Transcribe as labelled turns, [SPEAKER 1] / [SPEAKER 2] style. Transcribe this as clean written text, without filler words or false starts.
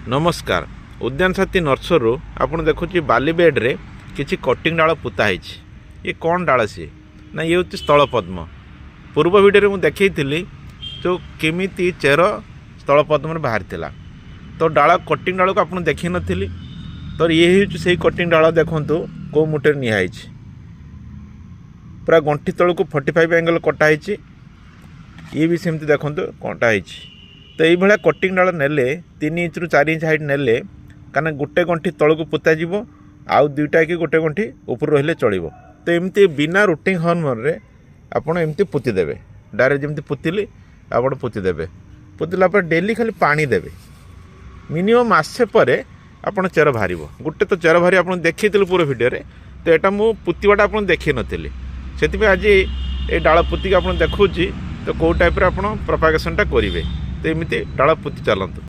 [SPEAKER 1] नमस्कार उद्यान साथी नर्सरू आपन देखुची बाली बेड्रे किसी कटिंग डाल पोता है। ये कौन डाल सी ना ये हूँ स्थल पद्म। पूर्व वीडियो में देखी जो केमी चेर स्थल पद्म बाहर थिला तो डाल कटिंग डाल को आप देखी नी तो ये हूँ से कटिंग डाल देखु कौ मुटे निहाई पूरा गंठी तल को 45 एंगल कटाई। ये भी सेमती देखो कटाई तो ये कटिंग डाल नेले 3 इंच रु 4 इंच हाइट नेले कारण गोटे गंठी तल को पोता जीवो आउ दुईटा कि गोटे गंठी ऊपर रहिले चलिबो। तो एमती बिना रूटिंग हॉर्मोन रे आपण एमती पोती देबे डायरेक्ट जमती पोतिली आपण पोती देबे। पोतिला पर डेली खाली पानी देबे मिनिमम मासे परे आपण चेर बाहरिबो। गोटे तो चेर बाहरी आपण देखैतिल पूरा वीडियो रे तो एटा मु पोतीवाटा आपण देखै नथिली सेति आज ये डाल पोती आपण देखौची तो कौ टाइप रे आपण प्रोपागेशन टा करिवे। तो एमती डाल पोती चलतु।